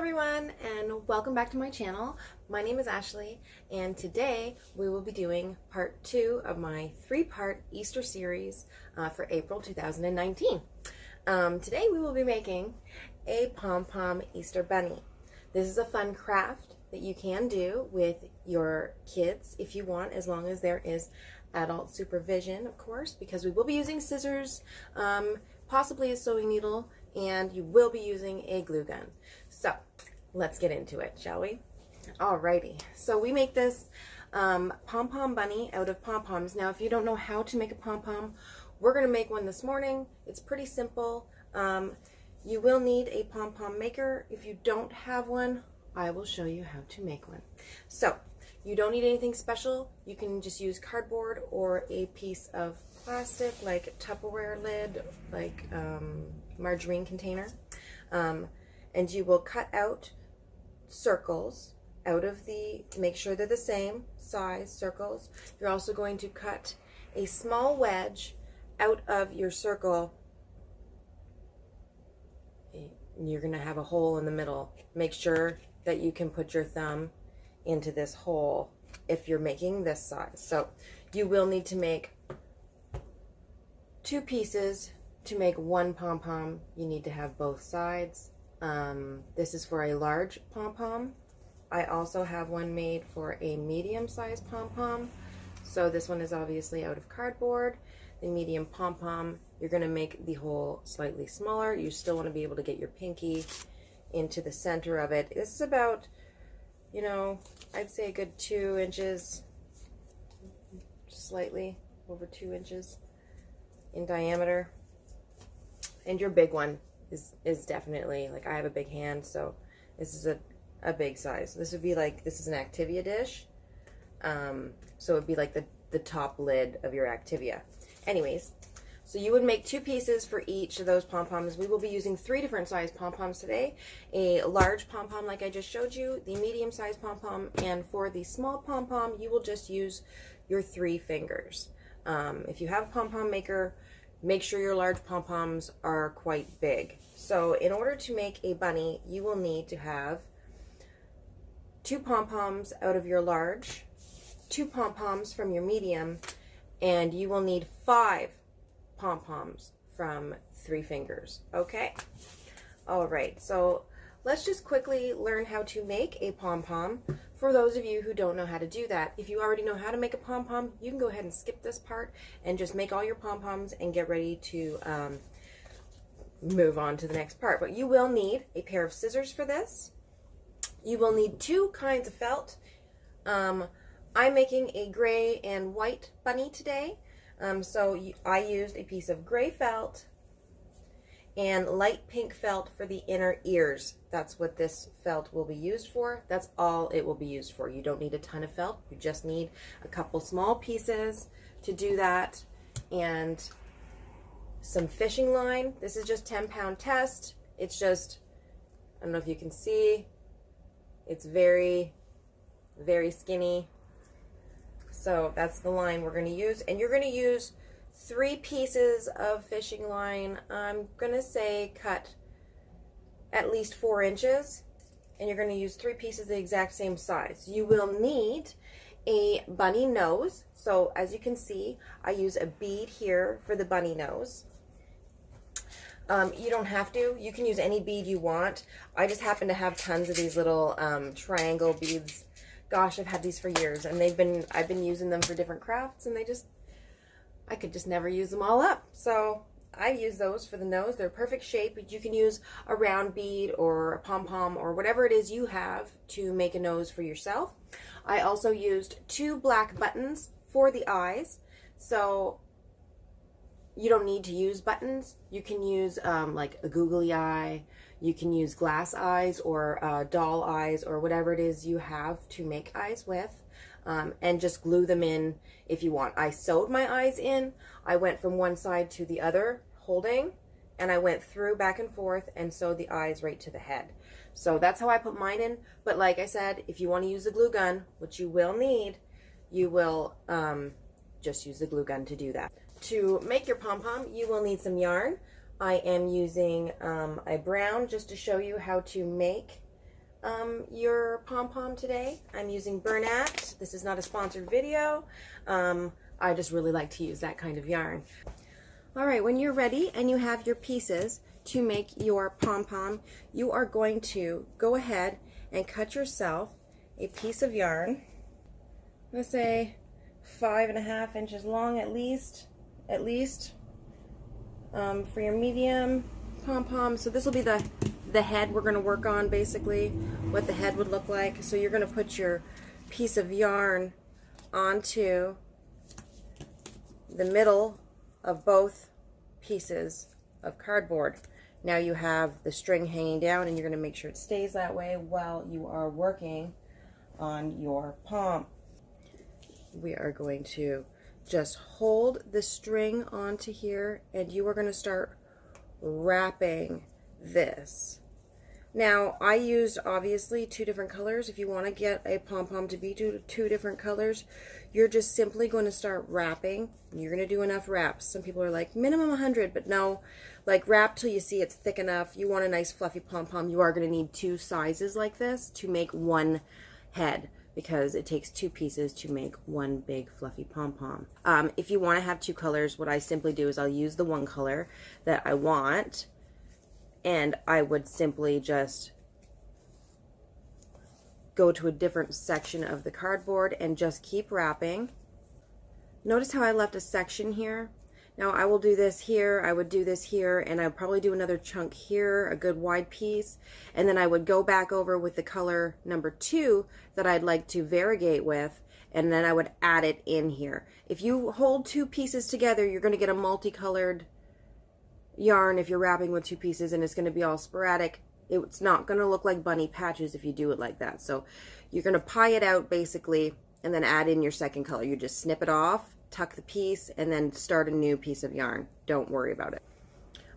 everyone, and welcome back to my channel. My name is Ashley, and today we will be doing part 2 of my 3-part Easter series for April 2019. Today we will be making a Pom Pom Easter Bunny. This is a fun craft that you can do with your kids if you want, as long as there is adult supervision, of course, because we will be using scissors, possibly a sewing needle, and you will be using a glue gun. So let's get into it, shall we? Alrighty, so we make this Pom Pom Bunny out of pom-poms. Now, if you don't know how to make a pom-pom, we're going to make one this morning. It's pretty simple. You will need a pom-pom maker. If you don't have one, I will show you how to make one. So you don't need anything special. You can just use cardboard or a piece of plastic, like a Tupperware lid, like margarine container, and you will cut out circles out of make sure they're the same size circles. You're also going to cut a small wedge out of your circle. You're going to have a hole in the middle. Make sure that you can put your thumb into this hole if you're making this size. So you will need to make 2 pieces. To make one pom-pom, you need to have both sides. This is for a large pom-pom. I also have one made for a medium-sized pom-pom. So this one is obviously out of cardboard. The medium pom-pom, you're going to make the hole slightly smaller. You still want to be able to get your pinky into the center of it. This is about, I'd say a good 2 inches, slightly over 2 inches in diameter. And your big one is definitely, like, I have a big hand, so this is a big size. This would be like, this is an Activia dish. So it would be like the top lid of your Activia. Anyways, so you would make 2 pieces for each of those pom-poms. We will be using 3 different size pom-poms today. A large pom-pom like I just showed you, the medium-sized pom-pom, and for the small pom-pom, you will just use your 3 fingers. If you have a pom-pom maker, make sure your large pom-poms are quite big. So in order to make a bunny, you will need to have 2 pom-poms out of your large, 2 pom-poms from your medium, and you will need 5 pom-poms from 3 fingers. Okay? All right, so let's just quickly learn how to make a pom-pom for those of you who don't know how to do that. If you already know how to make a pom-pom, you can go ahead and skip this part and just make all your pom-poms and get ready to move on to the next part. But you will need a pair of scissors for this. You will need 2 kinds of felt. I'm making a gray and white bunny today. I used a piece of gray felt and light pink felt for the inner ears. That's what this felt will be used for. That's all it will be used for. You don't need a ton of felt. You just need a couple small pieces to do that, and some fishing line. This is just 10-pound test. It's just, I don't know if you can see, it's very, very skinny. So that's the line we're going to use, and you're going to use 3 pieces of fishing line. I'm going to say cut at least 4 inches, and you're going to use 3 pieces the exact same size. You will need a bunny nose. So as you can see, I use a bead here for the bunny nose. You don't have to. You can use any bead you want. I just happen to have tons of these little triangle beads. Gosh, I've had these for years, and I've been using them for different crafts, and I could just never use them all up. So I use those for the nose. They're perfect shape, but you can use a round bead or a pom-pom or whatever it is you have to make a nose for yourself. I also used 2 black buttons for the eyes. So you don't need to use buttons. You can use like a googly eye. You can use glass eyes or doll eyes or whatever it is you have to make eyes with. And just glue them in if you want. I sewed my eyes in. I went from one side to the other holding, and I went through back and forth and sewed the eyes right to the head. So that's how I put mine in. But like I said, if you want to use a glue gun, which you will need, you will just use the glue gun to do that. To make your pom-pom, you will need some yarn. I am using a brown just to show you how to make your pom-pom today. I'm using Bernat. This is not a sponsored video. I just really like to use that kind of yarn. All right, when you're ready and you have your pieces to make your pom-pom, you are going to go ahead and cut yourself a piece of yarn. I'm gonna say 5.5 inches long at least, for your medium pom-pom. So this will be the head we're going to work on, basically what the head would look like. So you're going to put your piece of yarn onto the middle of both pieces of cardboard. Now you have the string hanging down, and you're going to make sure it stays that way while you are working on your pom. We are going to just hold the string onto here, and you are going to start wrapping this. Now I used obviously 2 different colors. If you want to get a pom-pom to be two different colors, you're just simply going to start wrapping, and you're going to do enough wraps. Some people are like minimum 100, but no, like wrap till you see it's thick enough. You want a nice fluffy pom-pom, you are going to need 2 sizes like this to make one head, because it takes 2 pieces to make one big fluffy pom-pom. If you want to have 2 colors, what I simply do is I'll use the one color that I want, and I would simply just go to a different section of the cardboard and just keep wrapping. Notice how I left a section here? Now I will do this here, I would do this here, and I would probably do another chunk here, a good wide piece, and then I would go back over with the color number 2 that I'd like to variegate with, and then I would add it in here. If you hold 2 pieces together, you're going to get a multicolored yarn if you're wrapping with 2 pieces, and it's going to be all sporadic. It's not going to look like bunny patches if you do it like that. So you're going to pie it out basically, and then add in your second color. You just snip it off, tuck the piece, and then start a new piece of yarn. Don't worry about it.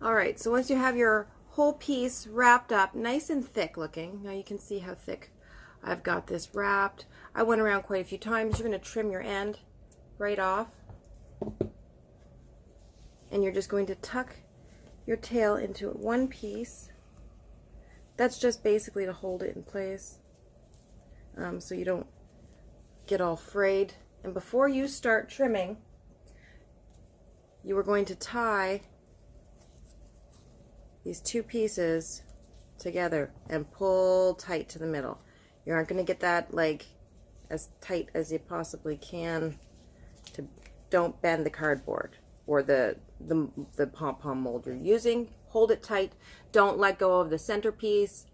All right, so once you have your whole piece wrapped up, nice and thick looking, now you can see how thick I've got this wrapped. I went around quite a few times. You're going to trim your end right off, and you're just going to tuck your tail into one piece. That's just basically to hold it in place, so you don't get all frayed. And before you start trimming, you are going to tie these 2 pieces together and pull tight to the middle. You aren't going to get that like as tight as you possibly can. Don't bend the cardboard or the pom-pom mold you're using. Hold it tight. Don't let go of the centerpiece,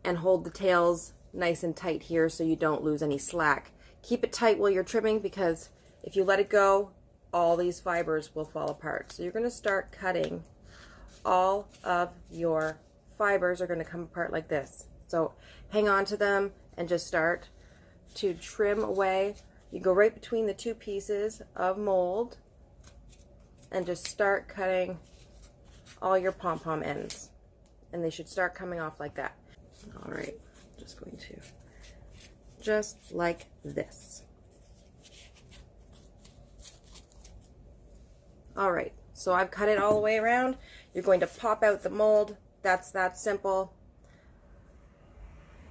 and hold the tails nice and tight here so you don't lose any slack. Keep it tight while you're trimming, because if you let it go, all these fibers will fall apart. So you're going to start cutting. All of your fibers are going to come apart like this. So hang on to them and just start to trim away. You go right between the 2 pieces of mold and just start cutting all your pom-pom ends, and they should start coming off like that. All right, just going to, just like this. All right, so I've cut it all the way around. You're going to pop out the mold. That's that simple.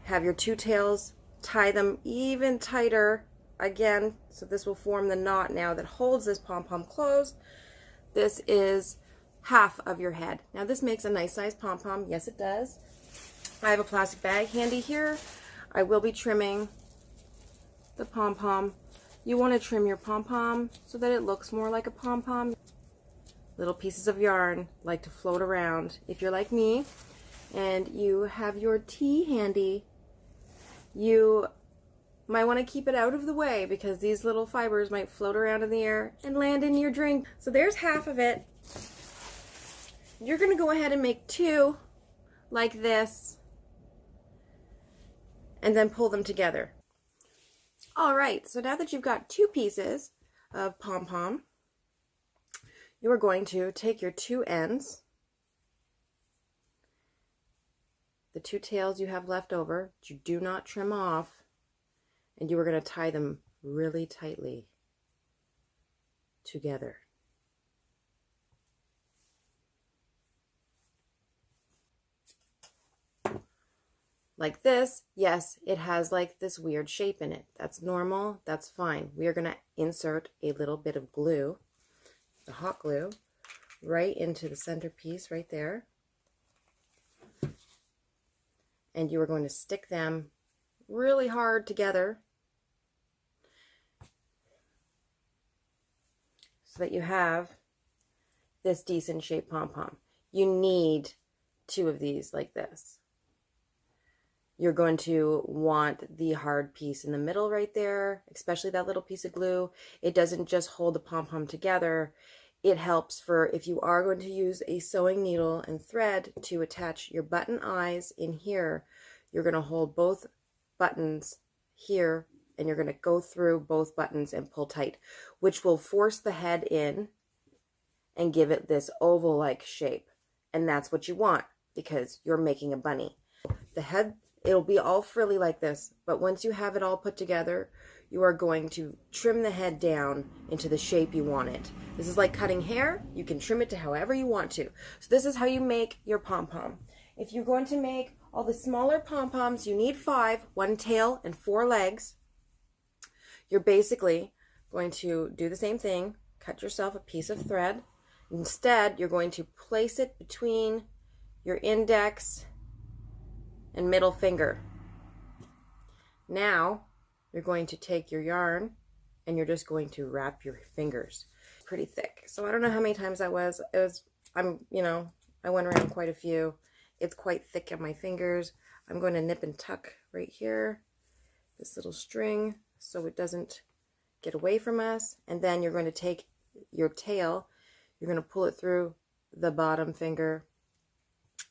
Have your 2 tails, tie them even tighter again, so this will form the knot now that holds this pom-pom closed. This is half of your head. Now this makes a nice size pom-pom. Yes, it does. I have a plastic bag handy here. I will be trimming the pom-pom. You want to trim your pom-pom so that it looks more like a pom-pom. Little pieces of yarn like to float around. If you're like me and you have your tea handy, you might want to keep it out of the way, because these little fibers might float around in the air and land in your drink. So there's half of it. You're going to go ahead and make 2 like this, and then pull them together. All right, so now that you've got 2 pieces of pom-pom, you are going to take your 2 ends, the 2 tails you have left over, that you do not trim off, and you are going to tie them really tightly together. like this, yes, it has like this weird shape in it. That's normal. That's fine. We are going to insert a little bit of glue, the hot glue, right into the centerpiece right there. And you are going to stick them really hard together so that you have this decent shaped pom-pom. You need 2 of these like this. You're going to want the hard piece in the middle right there, especially that little piece of glue. It doesn't just hold the pom-pom together. It helps for if you are going to use a sewing needle and thread to attach your button eyes in here, you're going to hold both buttons here and you're going to go through both buttons and pull tight, which will force the head in and give it this oval-like shape. And that's what you want because you're making a bunny. The head, it'll be all frilly like this, but once you have it all put together, you are going to trim the head down into the shape you want it. This is like cutting hair. You can trim it to however you want to. So this is how you make your pom-pom. If you're going to make all the smaller pom-poms, you need 5, 1 tail and 4 legs. You're basically going to do the same thing, cut yourself a piece of thread. Instead, you're going to place it between your index and middle finger. Now, you're going to take your yarn and you're just going to wrap your fingers. Pretty thick. So I don't know how many times that was. I went around quite a few. It's quite thick on my fingers. I'm going to nip and tuck right here, this little string, so it doesn't get away from us. And then you're going to take your tail, you're going to pull it through the bottom finger,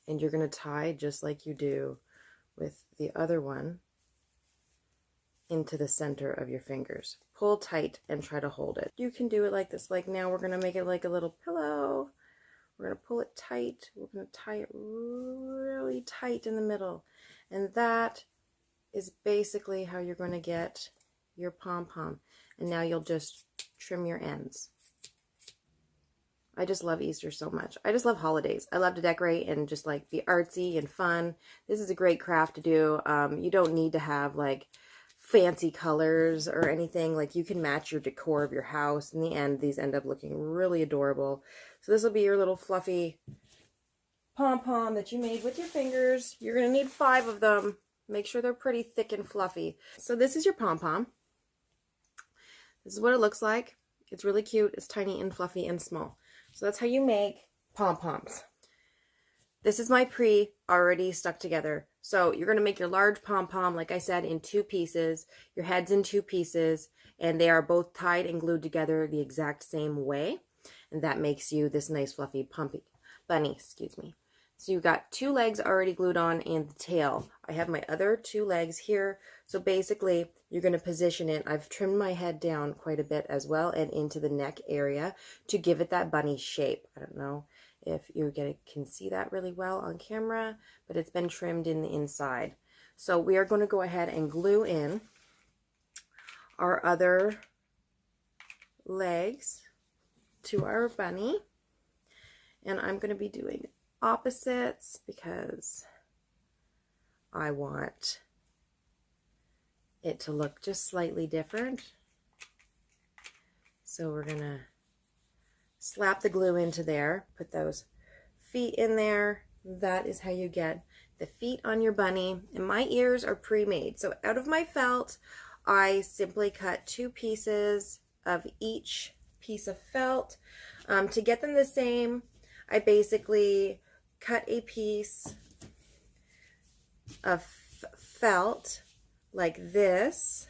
and you're going to tie just like you do with the other one into the center of your fingers. Pull tight and try to hold it. You can do it like this. Like now we're going to make it like a little pillow. We're going to pull it tight. We're going to tie it really tight in the middle. And that is basically how you're going to get your pom-pom. And now you'll just trim your ends. I just love Easter so much. I just love holidays. I love to decorate and just like be artsy and fun. This is a great craft to do. You don't need to have like fancy colors or anything. Like you can match your decor of your house. In the end, these end up looking really adorable. So this will be your little fluffy pom-pom that you made with your fingers. You're going to need 5 of them. Make sure they're pretty thick and fluffy. So this is your pom-pom. This is what it looks like. It's really cute. It's tiny and fluffy and small. So that's how you make pom-poms. This is my already stuck together. So you're going to make your large pom-pom, like I said, in 2 pieces. Your head's in 2 pieces, and they are both tied and glued together the exact same way. And that makes you this nice fluffy bunny, excuse me. So you've got 2 legs already glued on and the tail. I have my other 2 legs here. So basically, you're going to position it. I've trimmed my head down quite a bit as well and into the neck area to give it that bunny shape. I don't know if you can see that really well on camera, but it's been trimmed in the inside. So we are going to go ahead and glue in our other legs to our bunny. And I'm going to be doing opposites because I want it to look just slightly different. So we're going to slap the glue into there, put those feet in there. That is how you get the feet on your bunny. And my ears are pre-made. So out of my felt, I simply cut 2 pieces of each piece of felt. To get them the same, I basically cut a piece of felt like this.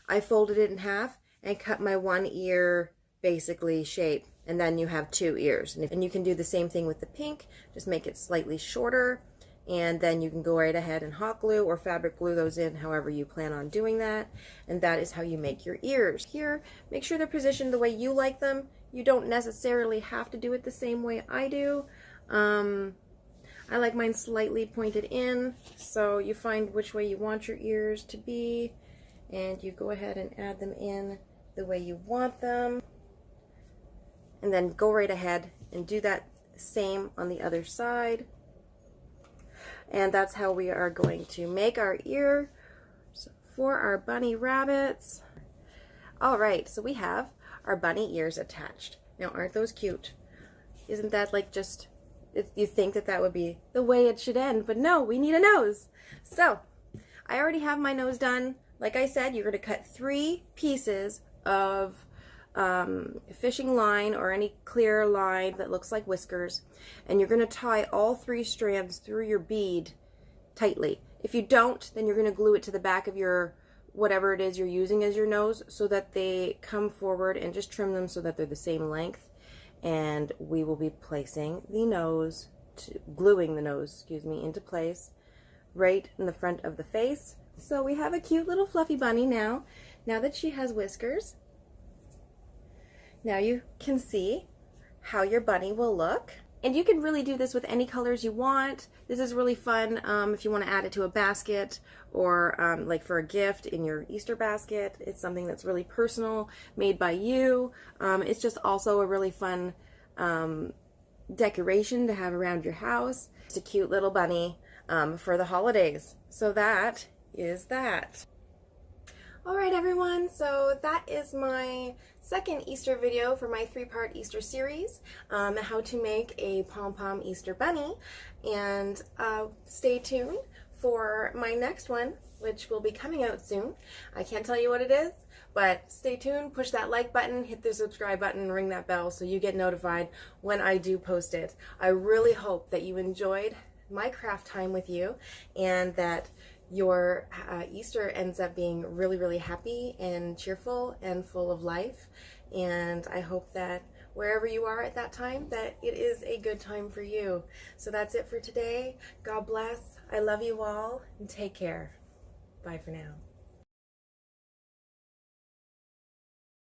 I folded it in half and cut my 1 ear basically shape, and then you have 2 ears. And you can do the same thing with the pink, just make it slightly shorter, and then you can go right ahead and hot glue or fabric glue those in however you plan on doing that. And that is how you make your ears. Here, make sure they're positioned the way you like them. You don't necessarily have to do it the same way I do. I like mine slightly pointed in, so you find which way you want your ears to be, and you go ahead and add them in the way you want them. And then go right ahead and do that same on the other side. And that's how we are going to make our ear for our bunny rabbits. All right, so we have our bunny ears attached. Now, aren't those cute? Isn't that like just, you think that that would be the way it should end, but no, we need a nose. So I already have my nose done. Like I said, you're going to cut 3 pieces of fishing line or any clear line that looks like whiskers, and you're going to tie all 3 strands through your bead tightly. If you don't, then you're going to glue it to the back of your whatever it is you're using as your nose so that they come forward, and just trim them so that they're the same length. And we will be placing the nose, gluing the nose, excuse me, into place right in the front of the face. So we have a cute little fluffy bunny now that she has whiskers. Now you can see how your bunny will look. And you can really do this with any colors you want. This is really fun if you want to add it to a basket, or like for a gift in your Easter basket. It's something that's really personal, made by you. It's just also a really fun decoration to have around your house. It's a cute little bunny for the holidays. So that is that. Alright everyone, so that is my second Easter video for my 3-part Easter series, how to make a Pom Pom Easter Bunny. And stay tuned for my next one, which will be coming out soon. I can't tell you what it is, but stay tuned, push that like button, hit the subscribe button, ring that bell so you get notified when I do post it. I really hope that you enjoyed my craft time with you, and that your Easter ends up being really, really happy and cheerful and full of life. And I hope that wherever you are at that time, that it is a good time for you. So that's it for today. God bless. I love you all, and take care. Bye for now.